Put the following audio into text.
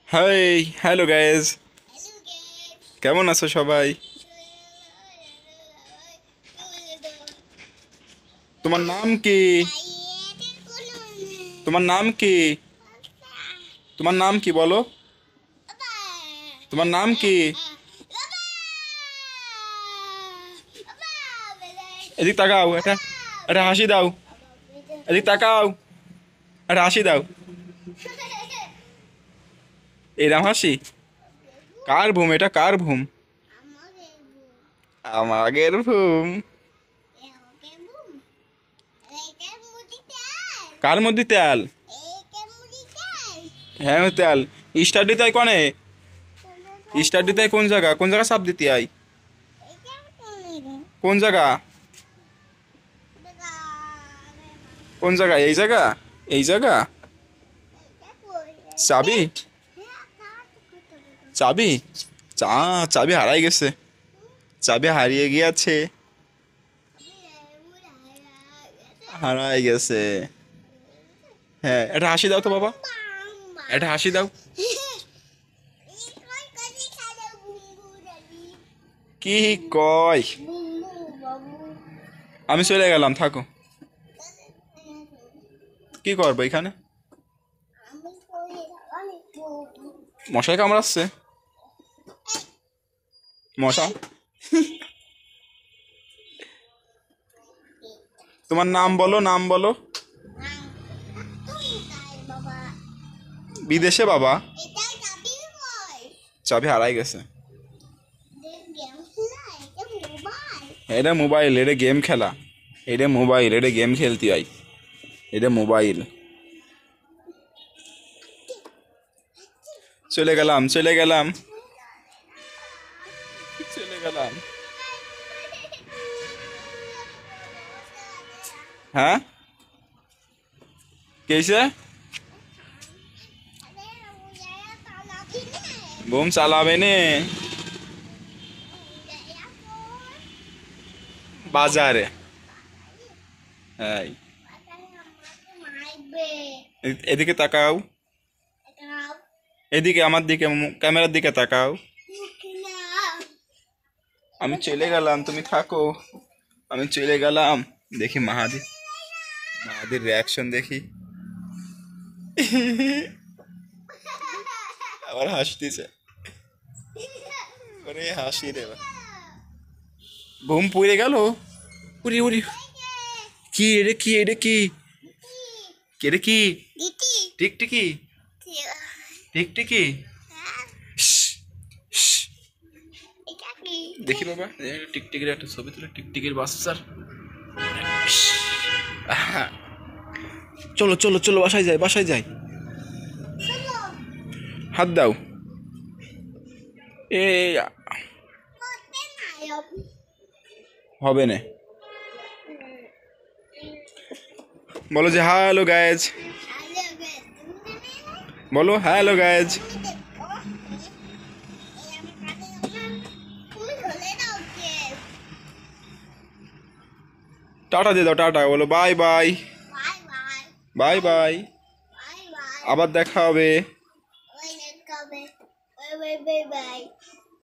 High, hello guys, কেমন আছো সবাই? তোমার নাম কি? তোমার নাম কি? তোমার নাম কি বলো? তোমার নাম কি? এদিক তাকাও, এটা এটা হাসি দাও। এদিক তাকাও, একটা হাসি দাও। এরম হাসি? কার ঘুম এটা? কার ঘুম? আমাদের ঘুম। কার মধ্যে তেল? হ্যাঁ তেল। স্টার দিতে হয় কনে? স্টার দিতে হয় কোন জায়গা? কোন জায়গা চাপ দিতে হয়? কোন জায়গা? কোন জায়গা? এই জায়গা? এই জায়গা? চাবি? চাবি? চাবি হারাই গেছে। চাবি হারিয়ে গিয়েছে। হারাই গেছে। হ্যাঁ, এটা হাসি দাও তো বাবা। এটা হাসি দাও। কি কয়? আমি চলে গেলাম, থাকো। কি করবো এখানে? মশাই কামড়াচ্ছে। মশা? তোমার নাম বলো, নাম বলো। বিদেশে বাবা। চাবি হারাই গেছে। এটা মোবাইল, এটা গেম খেলা। এটা মোবাইল, এটা গেম খেলতে হয়। এটা মোবাইল। চলে গেলাম, চলে গেলাম, চলে গেলাম। হ্যাঁ, কেছে? ঘুম চালাবে নে বাজারে। হ্যাঁ, এদিকে তাকাও। এদিকে আমার দিকে, ক্যামেরার দিকে তাকাও। আমি চলে গেলাম, তুমি থাকো। আমি চলে গেলাম। দেখি মাহাদির রিয়াকশন দেখি। আবার হাসতেছে। ওরে হাসি রে। ঘুম পুড়ে গেল। উড়ি উড়ি। কি এটা? কি এটা? কি এটা? কি টিকটিকি? টিকটিকি? দেখি বাবা, টিকটিকির একটা ছবি তুলে। টিকটিকির বাচ্চার। চলো চলো চলো, বাসায় যাই, বাসায় যাই। হাত দাও। এ হবে না। বলো যে হ্যালো গাইজ। বলো হ্যালো গাইজ। টাটা দিয়ে দাও, টাটা বলো। Bye bye. Bye bye. আবার দেখা হবে।